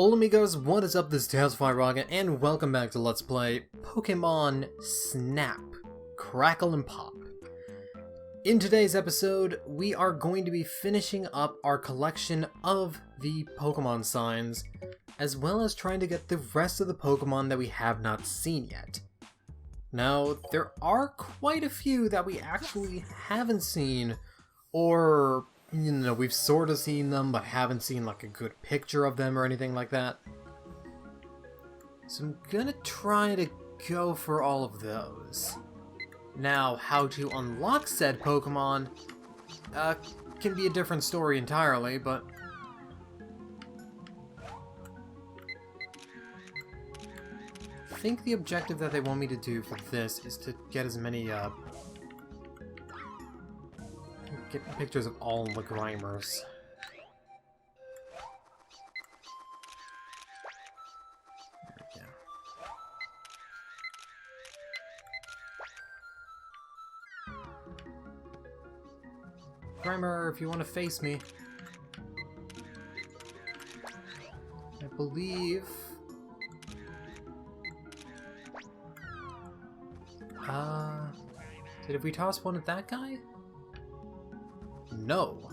Hola amigos, what is up? This is Tailsfly Rocket, and welcome back to Let's Play Pokemon Snap, Crackle and Pop. In today's episode, we are going to be finishing up our collection of the Pokemon signs, as well as trying to get the rest of the Pokemon that we have not seen yet. Now, there are quite a few that we actually haven't seen, or you know, we've sort of seen them, but haven't seen like a good picture of them or anything like that. So I'm gonna try to go for all of those. Now, how to unlock said Pokemon can be a different story entirely, but I think the objective that they want me to do for this is to get as many get pictures of all the Grimers. There we go. Grimer, if you want to face me. I believe... did we toss one at that guy? No.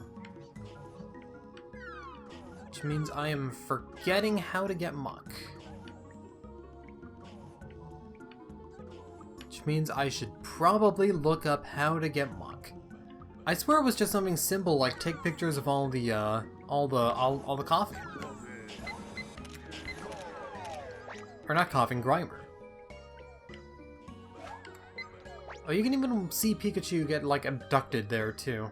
Which means I am forgetting how to get Muck. Which means I should probably look up how to get Muck. I swear it was just something simple like take pictures of all the coffee. Or not coughing, Grimer. Oh, you can even see Pikachu get like abducted there too.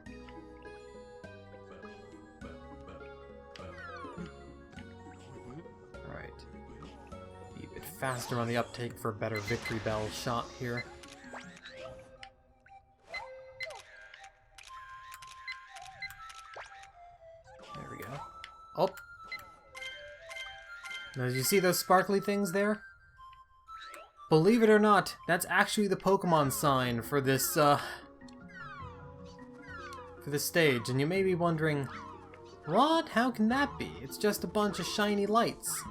Faster on the uptake for a better VICTREEBEL shot here. There we go. Oh! Now, did you see those sparkly things there? Believe it or not, that's actually the Pokemon sign for this, stage, and you may be wondering, what? How can that be? It's just a bunch of shiny lights.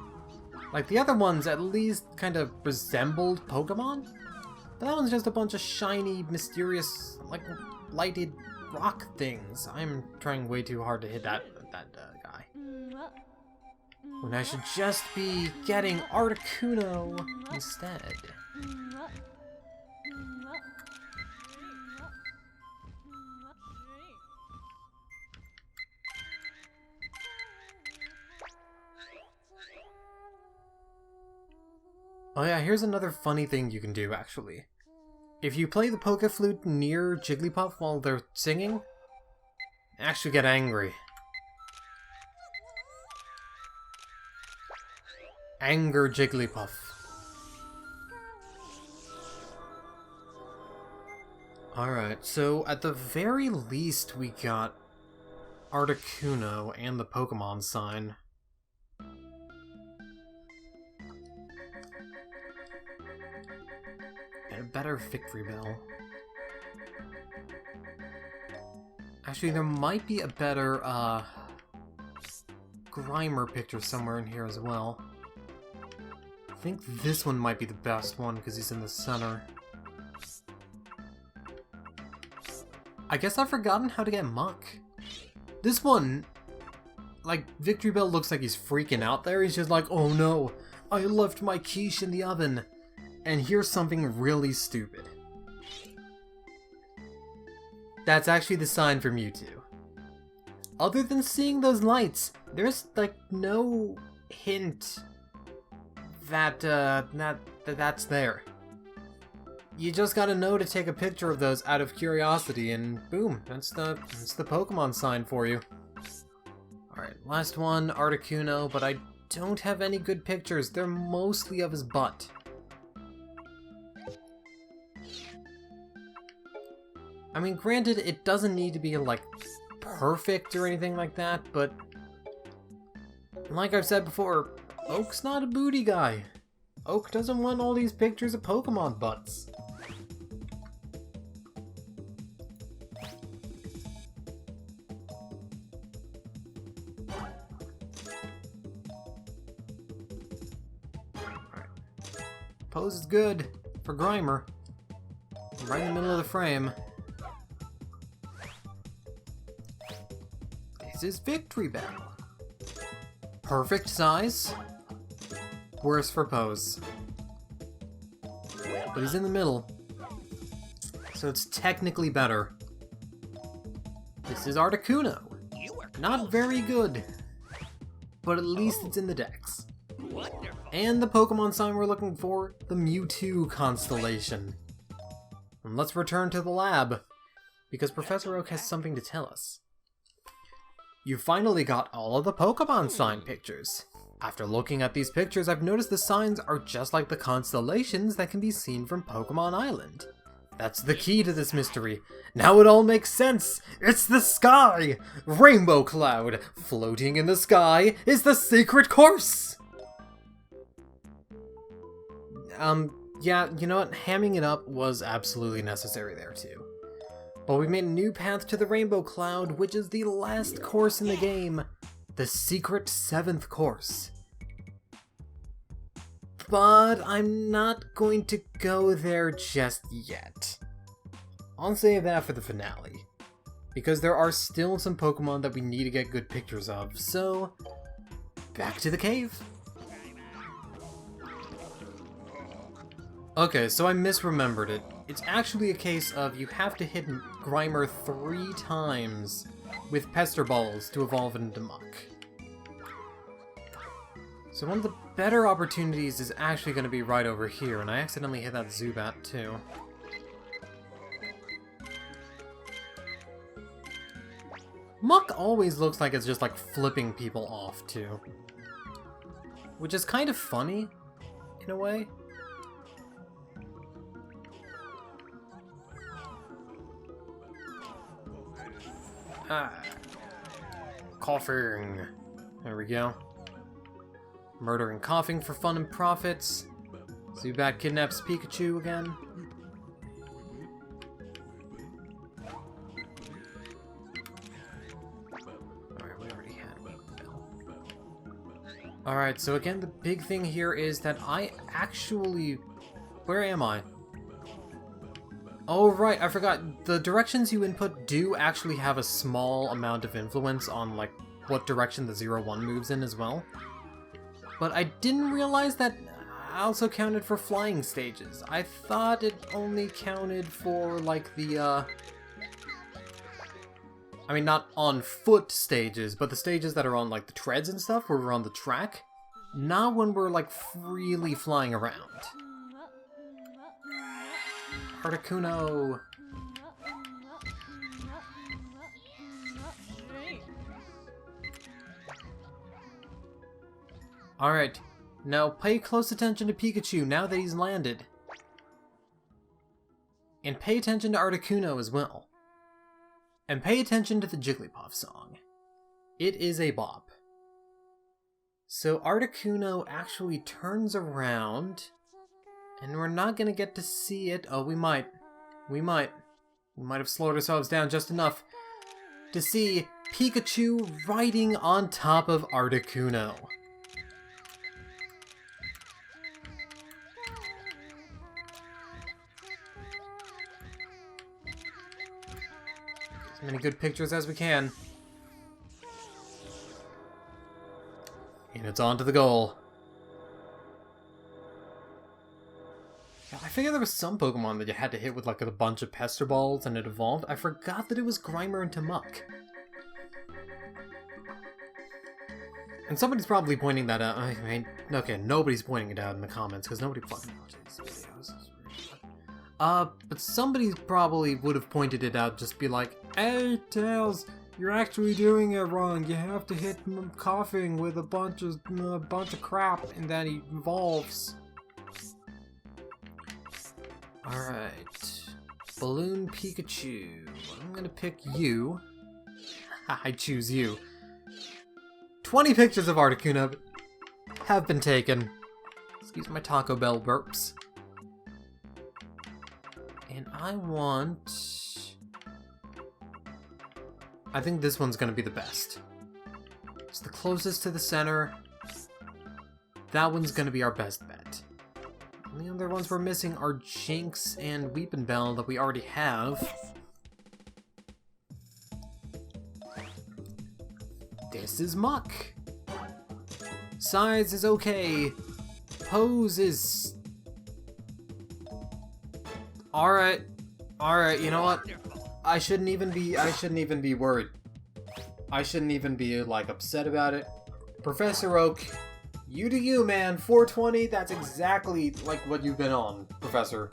Like, the other ones at least kind of resembled Pokemon, but that one's just a bunch of shiny, mysterious, like, lighted rock things. I'm trying way too hard to hit that guy. When I should just be getting Articuno instead. Oh yeah, here's another funny thing you can do, actually. If you play the Poké Flute near Jigglypuff while they're singing, actually get angry. Anger Jigglypuff. Alright, so at the very least we got Articuno and the Pokemon sign. A better VICTREEBEL. Actually, there might be a better, Grimer picture somewhere in here as well. I think this one might be the best one, because he's in the center. I guess I've forgotten how to get Muck. This one, like, VICTREEBEL looks like he's freaking out there. He's just like, oh no, I left my quiche in the oven. And here's something really stupid. That's actually the sign for Mewtwo. Other than seeing those lights, there's like no hint that that's there. You just gotta know to take a picture of those out of curiosity, and boom, that's the Pokemon sign for you. Alright, last one, Articuno, but I don't have any good pictures. They're mostly of his butt. I mean, granted, it doesn't need to be, like, perfect or anything like that, but like I've said before, Oak's not a booty guy. Oak doesn't want all these pictures of Pokemon butts. Pose is good for Grimer. Right in the middle of the frame. This is VICTREEBEL. Perfect size. Worse for pose. But he's in the middle. So it's technically better. This is Articuno. Not very good. But at least it's in the decks. And the Pokemon sign we're looking for, the Mewtwo constellation. And let's return to the lab, because Professor Oak has something to tell us. You finally got all of the Pokemon sign pictures. After looking at these pictures, I've noticed the signs are just like the constellations that can be seen from Pokemon Island. That's the key to this mystery. Now it all makes sense! It's the sky! Rainbow Cloud! Floating in the sky is the secret course! Yeah, you know what? Hamming it up was absolutely necessary there too. But we made a new path to the Rainbow Cloud, which is the last course in the game. The secret 7th course. But I'm not going to go there just yet. I'll save that for the finale. Because there are still some Pokemon that we need to get good pictures of, so back to the cave. Okay, so I misremembered it. It's actually a case of you have to hit Grimer 3 times with Pester Balls to evolve it into Muck. So one of the better opportunities is actually going to be right over here, and I accidentally hit that Zubat too. Muck always looks like it's just like flipping people off too. Which is kind of funny, in a way. Coughing. There we go. Murder and coughing for fun and profits. Zubat kidnaps Pikachu again. Alright, we already had Bell. Alright, so again, the big thing here is that I actually... Where am I? Oh, right, I forgot. The directions you input do actually have a small amount of influence on, like, what direction the 0-1 moves in as well. But I didn't realize that also counted for flying stages. I thought it only counted for, like, the, I mean, not on foot stages, but the stages that are on, like, the treads and stuff, where we're on the track. Not when we're, like, freely flying around. Articuno! Alright, now pay close attention to Pikachu now that he's landed. And pay attention to Articuno as well. And pay attention to the Jigglypuff song. It is a bop. So Articuno actually turns around, and we're not gonna get to see it. Oh, we might. We might have slowed ourselves down just enough to see Pikachu riding on top of Articuno. As many good pictures as we can. And it's on to the goal. I figured there was some Pokemon that you had to hit with like a bunch of Pester Balls and it evolved. I forgot that it was Grimer into Muck. And somebody's probably pointing that out. I mean, okay, nobody's pointing it out in the comments because nobody fucking watches these videos. But somebody probably would have pointed it out, just be like, "Hey, Tails, you're actually doing it wrong. You have to hit coughing with a bunch of crap, and then he evolves." Alright. Balloon Pikachu. I'm gonna pick you. I choose you. 20 pictures of Articuno have been taken. Excuse my Taco Bell burps. And I want... I think this one's gonna be the best. It's the closest to the center. That one's gonna be our best bet. The only other ones we're missing are Jinx and Weepinbell that we already have. This is Muck. Size is okay. Pose is... Alright. Alright, you know what? I shouldn't even be worried. I shouldn't even be, like, upset about it. Professor Oak, you do you, man. 420, that's exactly like what you've been on, Professor.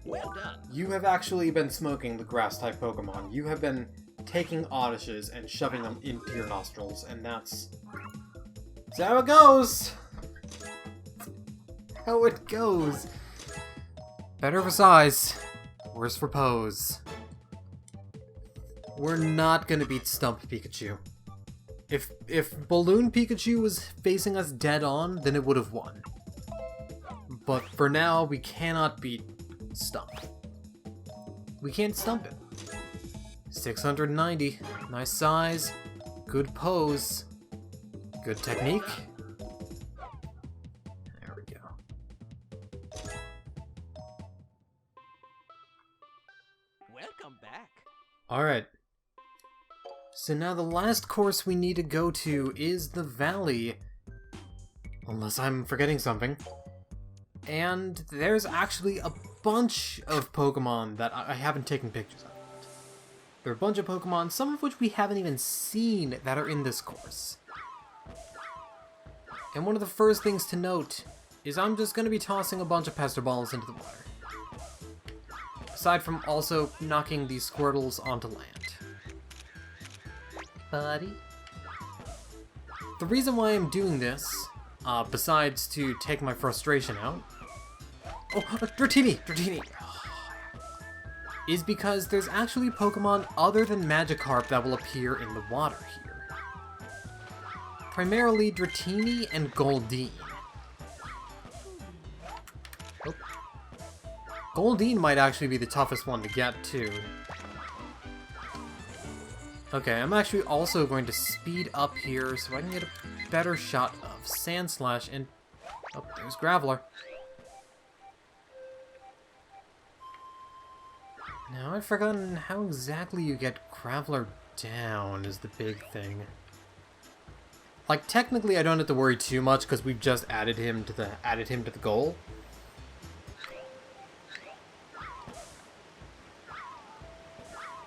Well done. You have actually been smoking the grass-type Pokemon. You have been taking Odysses and shoving them into your nostrils, and that's how it goes! How it goes! Better for size, worse for pose. We're not gonna beat Stump Pikachu. If Balloon Pikachu was facing us dead on, then it would have won. But for now, we cannot beat Stump. We can't stump it. 690. Nice size. Good pose. Good technique. There we go. Welcome back. Alright. So now the last course we need to go to is the valley. Unless I'm forgetting something. And there's actually a bunch of Pokemon that I haven't taken pictures of. There are a bunch of Pokemon, some of which we haven't even seen, that are in this course. And one of the first things to note is I'm just going to be tossing a bunch of Pester Balls into the water. Aside from also knocking these Squirtles onto land. Buddy? The reason why I'm doing this, besides to take my frustration out... Oh, Dratini! Dratini! Is because there's actually Pokemon other than Magikarp that will appear in the water here. Primarily Dratini and Goldeen. Oh. Goldeen might actually be the toughest one to get, too. Okay, I'm actually also going to speed up here so I can get a better shot of Sandslash and... Oh, there's Graveler. Now, I've forgotten how exactly you get Graveler down is the big thing. Like, technically I don't have to worry too much because we've just added him to the goal.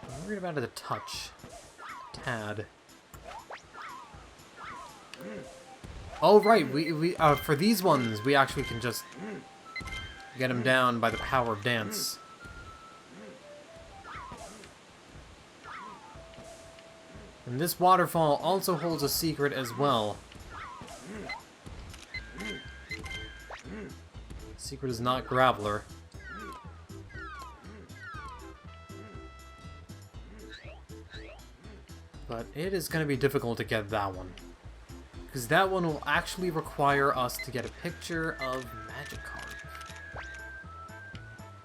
I'm worried about the touch. Tad. Oh right, we for these ones we actually can just get him down by the power of dance. And this waterfall also holds a secret as well. Secret is not Graveler. But it is going to be difficult to get that one. Because that one will actually require us to get a picture of Magikarp.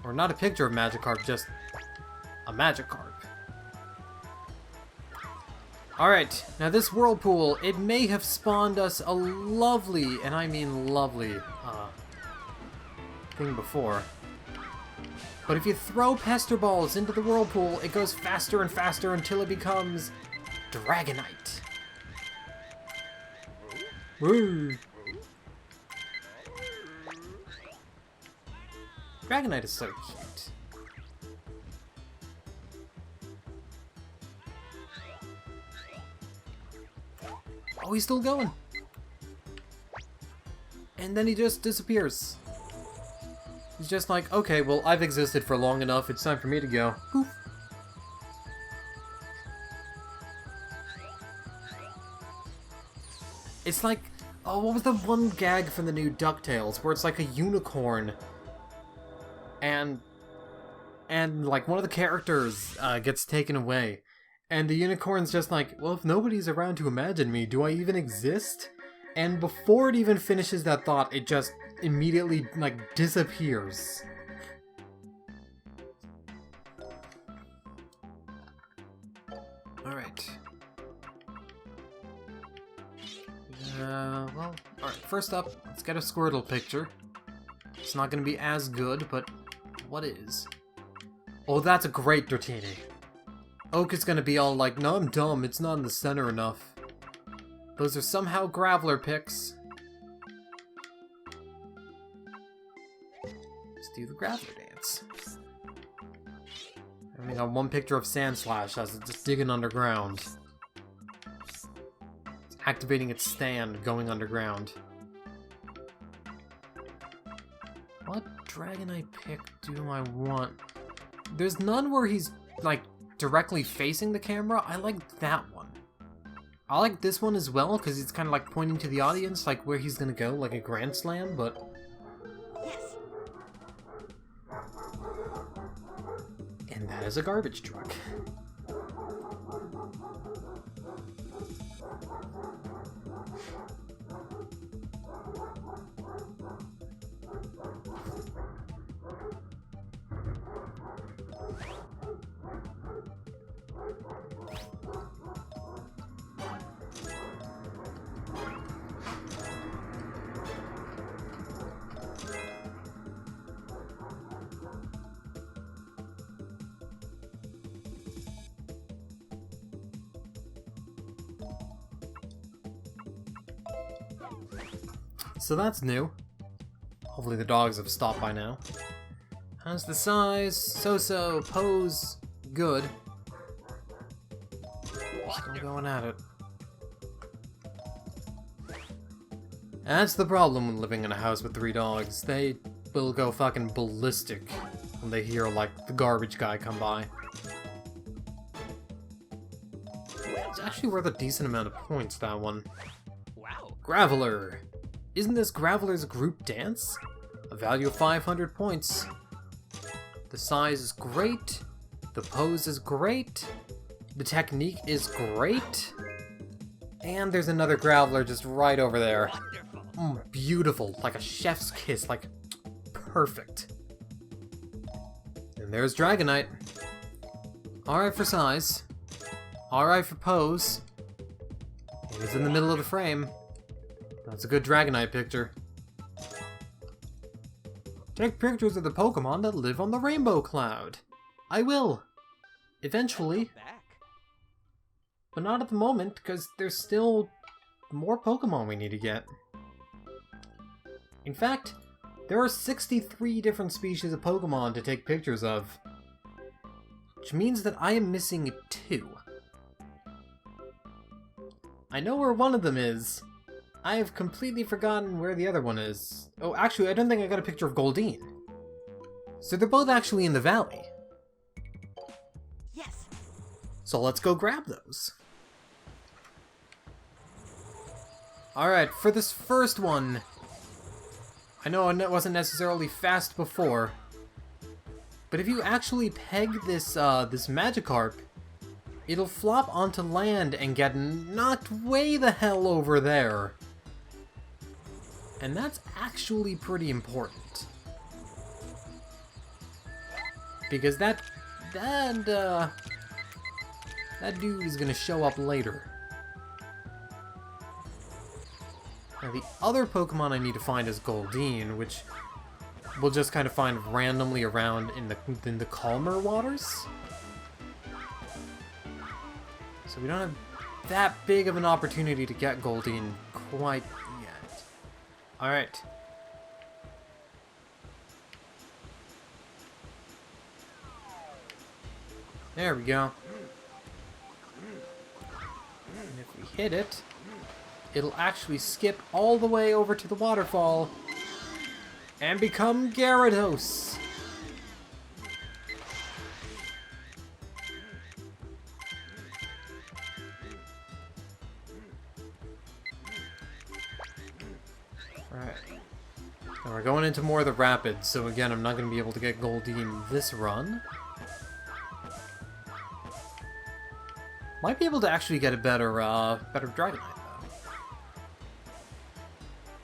Or not a picture of Magikarp, just a Magikarp. Alright, now this whirlpool, it may have spawned us a lovely, and I mean lovely, thing before. But if you throw Pester Balls into the whirlpool, it goes faster and faster until it becomes Dragonite. Woo! Dragonite is so cute. Oh, he's still going. And then he just disappears. He's just like, okay, well, I've existed for long enough. It's time for me to go. Poof. It's like, oh, what was the one gag from the new DuckTales where it's like a unicorn and like one of the characters gets taken away. And the unicorn's just like, well, if nobody's around to imagine me, do I even exist? And before it even finishes that thought, it just immediately, like, disappears. Alright. Well, alright, first up, let's get a Squirtle picture. It's not gonna be as good, but what is? Oh, that's a great Dratini. Oak is gonna be all like, no, I'm dumb, it's not in the center enough. Those are somehow Graveler picks. Let's do the Graveler dance. And we got one picture of Sandslash as it's just digging underground. It's activating its stand, going underground. What Dragonite pick do I want? There's none where he's, like, directly facing the camera. I like that one. I like this one as well, because it's kind of like pointing to the audience, like where he's gonna go, like a Grand Slam, but... Yes. And that is a garbage truck. So that's new. Hopefully the dogs have stopped by now. How's the size? So-so. Pose. Good. Still going at it. That's the problem when living in a house with 3 dogs. They will go fucking ballistic when they hear, like, the garbage guy come by. It's actually worth a decent amount of points, that one. Wow. Graveler. Isn't this Graveler's group dance? A value of 500 points. The size is great. The pose is great. The technique is great. And there's another Graveler just right over there. Beautiful. Like a chef's kiss. Like, perfect. And there's Dragonite. Alright for size. Alright for pose. And he's in the middle of the frame. That's a good Dragonite picture. Take pictures of the Pokemon that live on the Rainbow Cloud. I will. Eventually. But not at the moment, because there's still more Pokemon we need to get. In fact, there are 63 different species of Pokemon to take pictures of. Which means that I am missing 2. I know where one of them is. I have completely forgotten where the other one is. Oh, actually, I don't think I got a picture of Goldeen. So they're both actually in the valley. Yes. So let's go grab those. Alright, for this first one, I know it wasn't necessarily fast before, but if you actually peg this this Magikarp, it'll flop onto land and get knocked way the hell over there. And that's actually pretty important. Because that dude is gonna show up later. Now the other Pokemon I need to find is Goldeen, which we'll just kind of find randomly around in the calmer waters. So we don't have that big of an opportunity to get Goldeen quite yet. Alright. There we go. And if we hit it, it'll actually skip all the way over to the waterfall and become Gyarados. Alright. Now we're going into more of the rapids, so again, I'm not going to be able to get Goldeen this run. Might be able to actually get a better Dragonite, though.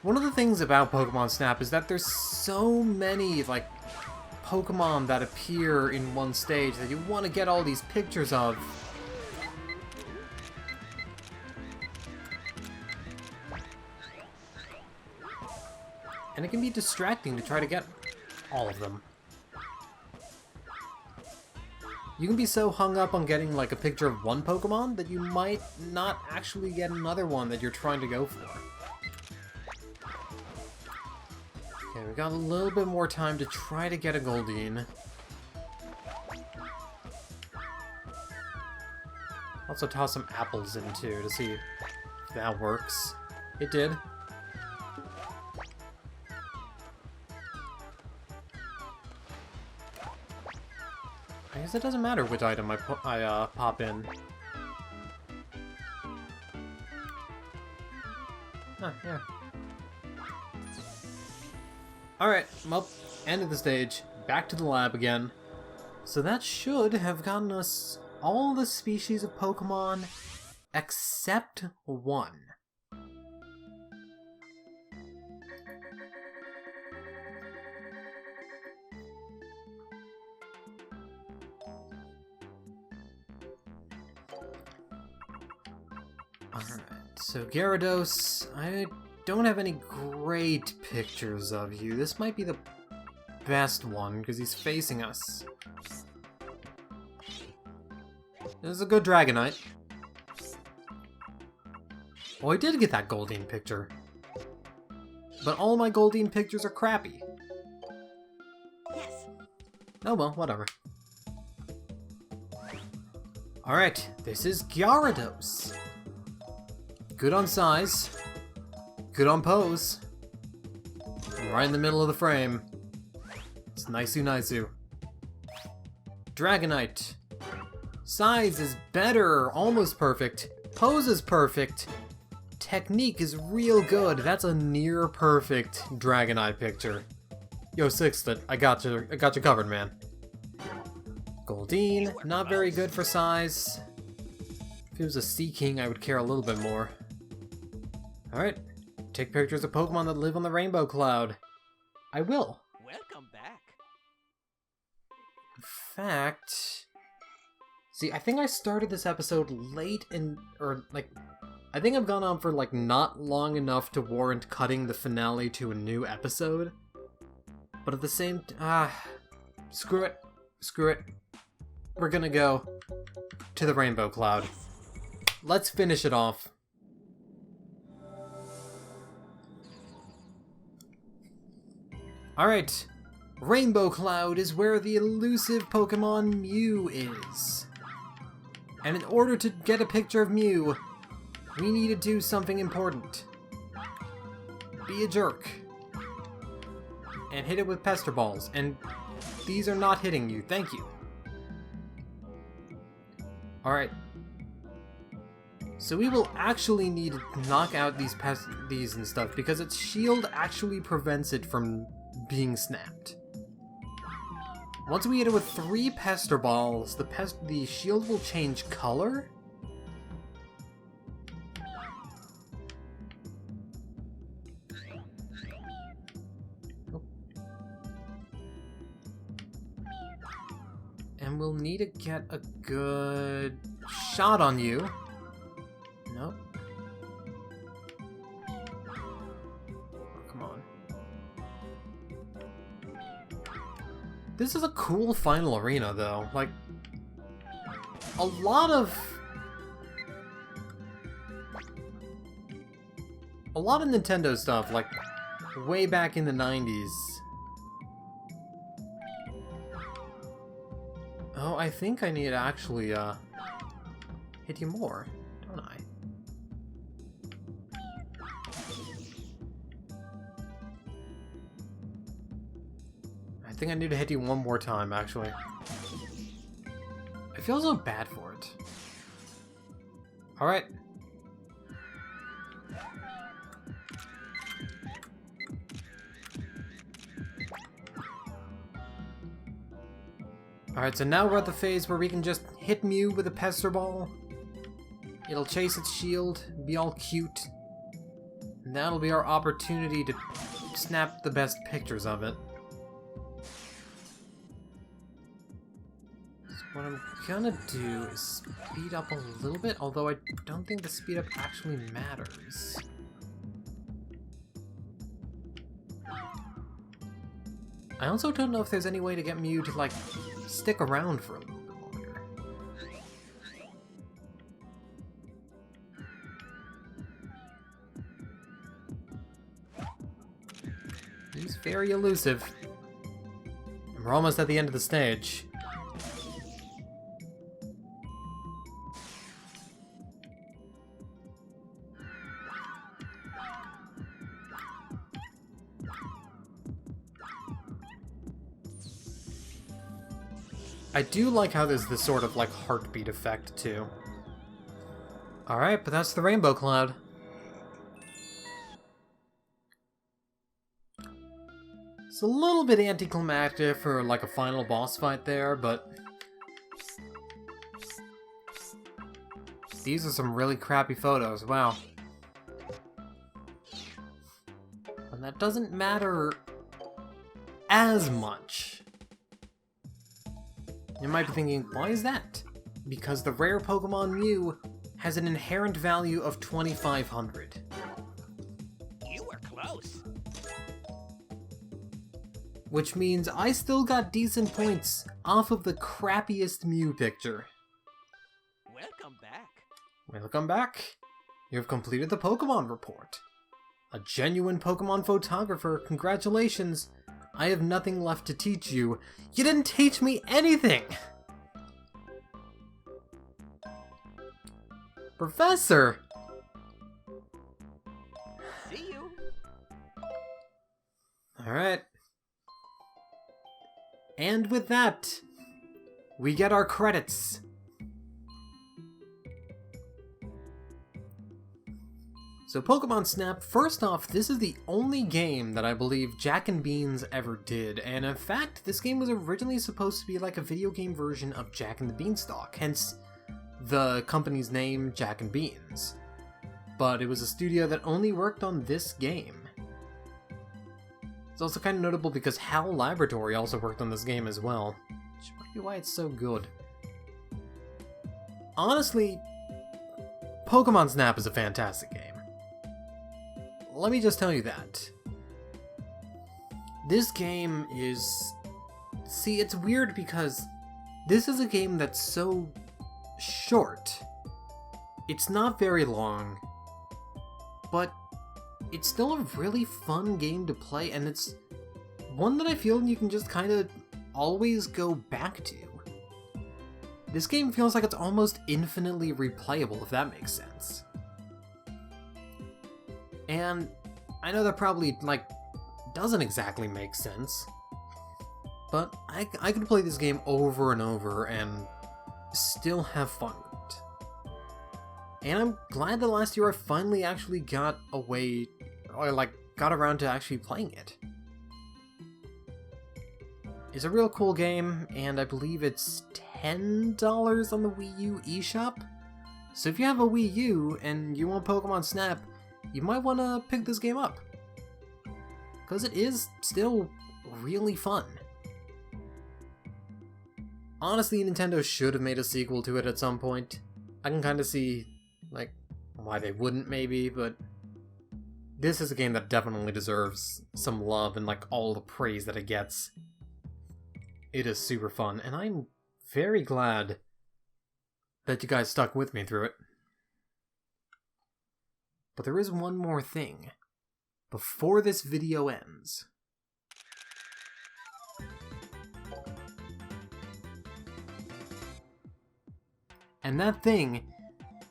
One of the things about Pokemon Snap is that there's so many, like, Pokemon that appear in one stage that you want to get all these pictures of. And it can be distracting to try to get all of them. You can be so hung up on getting like a picture of one Pokemon that you might not actually get another one that you're trying to go for. Okay, we got a little bit more time to try to get a Goldeen. Also toss some apples in too to see if that works. It did. I guess it doesn't matter which item I pop in. Huh, yeah. Alright, well, end of the stage. Back to the lab again. So that should have gotten us all the species of Pokemon except one. Alright, so Gyarados, I don't have any great pictures of you. This might be the best one, because he's facing us. This is a good Dragonite. Well, I did get that Goldeen picture. But all my Goldeen pictures are crappy. Yes. Oh well, whatever. Alright, this is Gyarados. Good on size. Good on pose. Right in the middle of the frame. It's nice-oo. Dragonite. Size is better, almost perfect. Pose is perfect. Technique is real good. That's a near perfect Dragonite picture. Yo, Sixlet, I got you covered, man. Goldeen, not very good for size. If it was a Sea King, I would care a little bit more. Alright, take pictures of Pokemon that live on the rainbow cloud. I will. Welcome back. In fact... See, I think I started this episode late I think I've gone on for, not long enough to warrant cutting the finale to a new episode. But at the same screw it. We're gonna go to the rainbow cloud. Let's finish it off. Alright, Rainbow Cloud is where the elusive Pokemon Mew is. And in order to get a picture of Mew, we need to do something important. Be a jerk. And hit it with Pester Balls, and these are not hitting you, thank you. Alright. So we will actually need to knock out these and stuff, because its shield actually prevents it from being snapped. Once we hit it with 3 Pester Balls, the shield will change color. Oh. And we'll need to get a good shot on you. Nope. This is a cool final arena, though. Like, a lot of Nintendo stuff, like, way back in the 90s. Oh, I think I need to actually, hit you more, don't I? I think I need to hit you one more time, actually. I feel so bad for it. Alright. Alright, so now we're at the phase where we can just hit Mew with a Pester Ball. It'll chase its shield, be all cute. And that'll be our opportunity to snap the best pictures of it. What I'm gonna do is speed up a little bit, although I don't think the speed up actually matters. I also don't know if there's any way to get Mew to, like, stick around for a little bit longer. He's very elusive. And we're almost at the end of the stage. I do like how there's this sort of, like, heartbeat effect, too. Alright, but that's the Rainbow Cloud. It's a little bit anticlimactic for, like, a final boss fight there, but... these are some really crappy photos, wow. And that doesn't matter as much. You might be thinking, why is that? Because the rare Pokemon Mew has an inherent value of 2,500. You were close. Which means I still got decent points off of the crappiest Mew picture. Welcome back. Welcome back. You have completed the Pokemon report. A genuine Pokemon photographer, congratulations. I have nothing left to teach you. You didn't teach me anything! Professor! See you. Alright. And with that, we get our credits. So Pokemon Snap, first off, this is the only game that I believe Jack and Beans ever did, and in fact, this game was originally supposed to be like a video game version of Jack and the Beanstalk, hence the company's name, Jack and Beans. But it was a studio that only worked on this game. It's also kind of notable because HAL Laboratory also worked on this game as well, which might be why it's so good. Honestly, Pokemon Snap is a fantastic game. Let me just tell you that. This game is... see, it's weird because this is a game that's so short. It's not very long, but it's still a really fun game to play, and it's one that I feel you can just kind of always go back to. This game feels like it's almost infinitely replayable, if that makes sense. And I know that probably, like, doesn't exactly make sense, but I could play this game over and over and still have fun with it. And I'm glad that last year I finally actually got a way, or like, got around to actually playing it. It's a real cool game, and I believe it's $10 on the Wii U eShop. So if you have a Wii U and you want Pokemon Snap, you might want to pick this game up, because it is still really fun. Honestly, Nintendo should have made a sequel to it at some point. I can kind of see, like, why they wouldn't maybe, but this is a game that definitely deserves some love and, like, all the praise that it gets. It is super fun, and I'm very glad that you guys stuck with me through it. But there is one more thing before this video ends. And that thing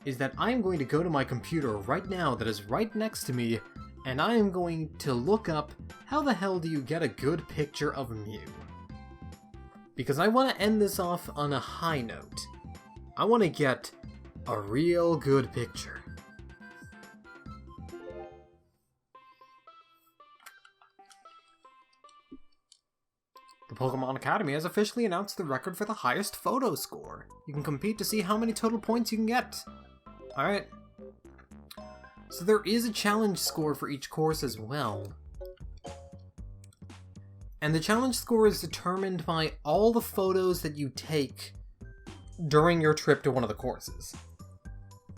is that I'm going to go to my computer right now that is right next to me, and I am going to look up how the hell do you get a good picture of Mew. Because I want to end this off on a high note. I want to get a real good picture. The Pokemon Academy has officially announced the record for the highest photo score. You can compete to see how many total points you can get. Alright. So there is a challenge score for each course as well. And the challenge score is determined by all the photos that you take during your trip to one of the courses.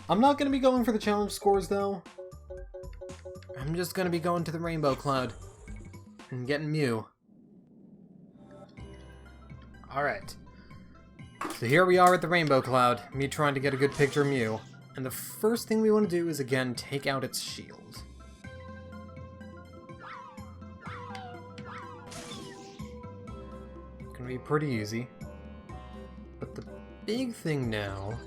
I'm not going to be going for the challenge scores though. I'm just going to be going to the Rainbow Cloud and getting Mew. Alright. So here we are at the Rainbow Cloud, me trying to get a good picture of Mew. And the first thing we want to do is, again, take out its shield. Gonna be pretty easy. But the big thing now...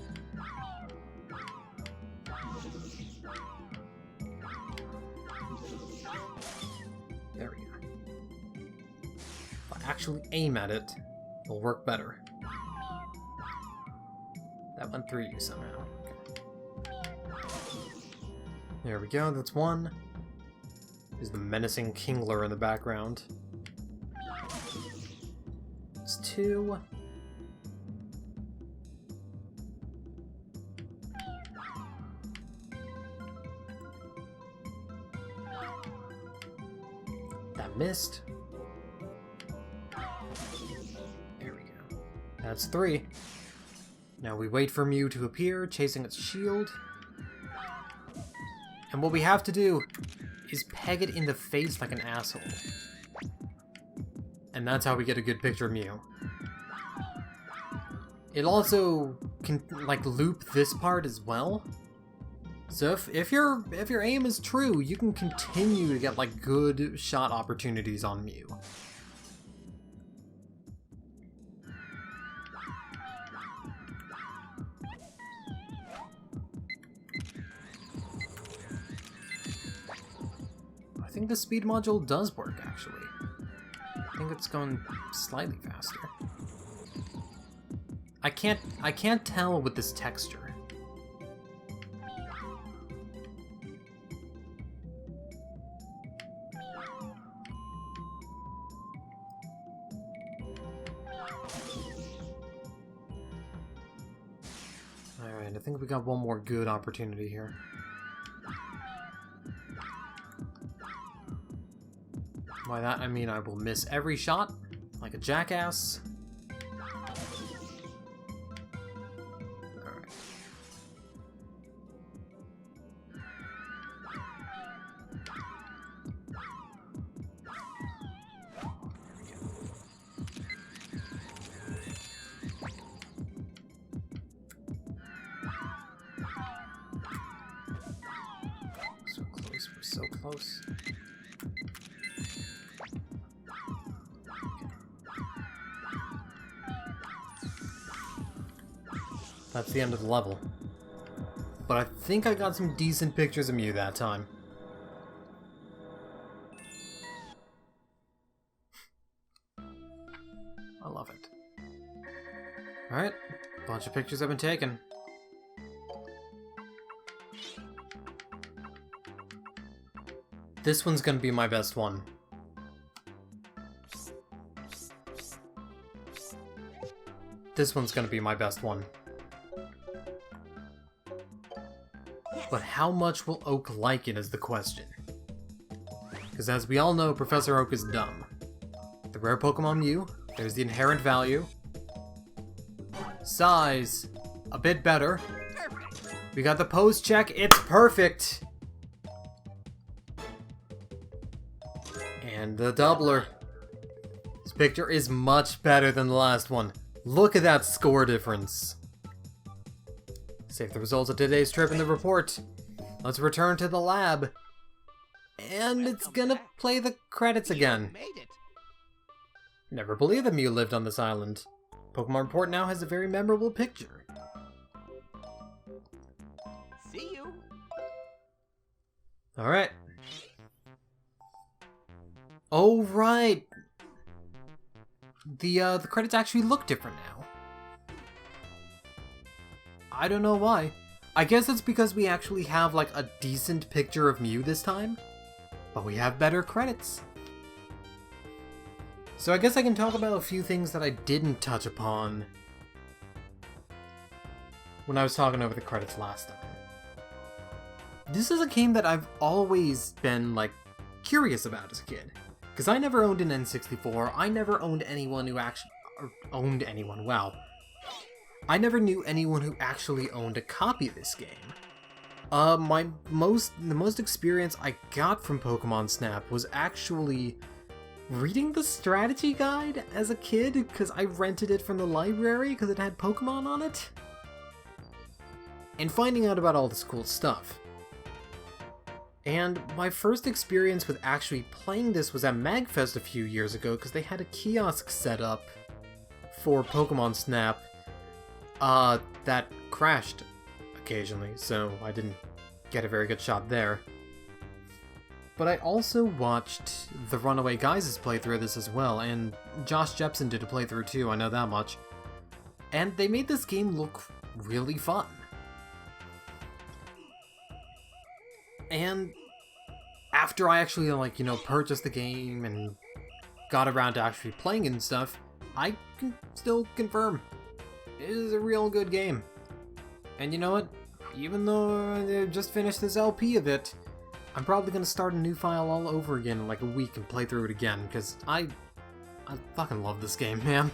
There we go. If I actually aim at it, it'll work better. That went through you somehow. There we go, that's one. There's the menacing Kingler in the background. It's two. That missed. There we go. That's three. Now we wait for Mew to appear, chasing its shield. And what we have to do is peg it in the face like an asshole. And that's how we get a good picture of Mew. It also can, like, loop this part as well. So if your aim is true, you can continue to get, like, good shot opportunities on Mew. I think the speed module does work, actually. I think it's going slightly faster. I can't tell with this texture. Alright, I think we got one more good opportunity here. By that, I mean I will miss every shot, like a jackass. Alright. So close, we're so close. That's the end of the level. But I think I got some decent pictures of Mew that time. I love it. Alright, bunch of pictures have been taken. This one's gonna be my best one. This one's gonna be my best one. But how much will Oak like it is the question. Because as we all know, Professor Oak is dumb. The rare Pokemon Mew, there's the inherent value. Size, a bit better. We got the pose check, it's perfect! And the doubler. This picture is much better than the last one. Look at that score difference. Save the results of today's trip in the report. Let's return to the lab. And it's gonna play the credits again. Never believed that Mew lived on this island. Pokemon Report now has a very memorable picture. See you. Alright. Oh, right. The credits actually look different now. I don't know why. I guess it's because we actually have, like, a decent picture of Mew this time. But we have better credits. So I guess I can talk about a few things that I didn't touch upon when I was talking over the credits last time. This is a game that I've always been, like, curious about as a kid. Because I never owned an N64, I never owned anyone who actually... owned anyone, wow. I never knew anyone who actually owned a copy of this game. The most experience I got from Pokemon Snap was actually reading the strategy guide as a kid, because I rented it from the library because it had Pokemon on it, and finding out about all this cool stuff. And my first experience with actually playing this was at MagFest a few years ago, because they had a kiosk set up for Pokemon Snap that crashed occasionally, so I didn't get a very good shot there. But I also watched the Runaway Guys' playthrough of this as well, and Josh Jepson did a playthrough too, I know that much. And they made this game look really fun. And after I actually, purchased the game and got around to actually playing it and stuff, I can still confirm it is a real good game. And you know what? Even though I just finished this LP of it, I'm probably gonna start a new file all over again in like a week and play through it again, because I fucking love this game, man.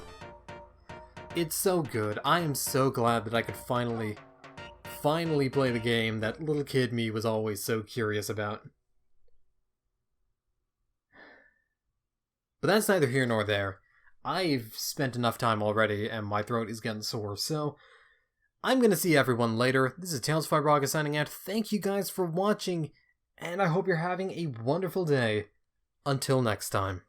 It's so good. I am so glad that I could finally play the game that little kid me was always so curious about. But that's neither here nor there. I've spent enough time already, and my throat is getting sore, so I'm gonna see everyone later. This is Tales of Raga signing out. Thank you guys for watching, and I hope you're having a wonderful day. Until next time.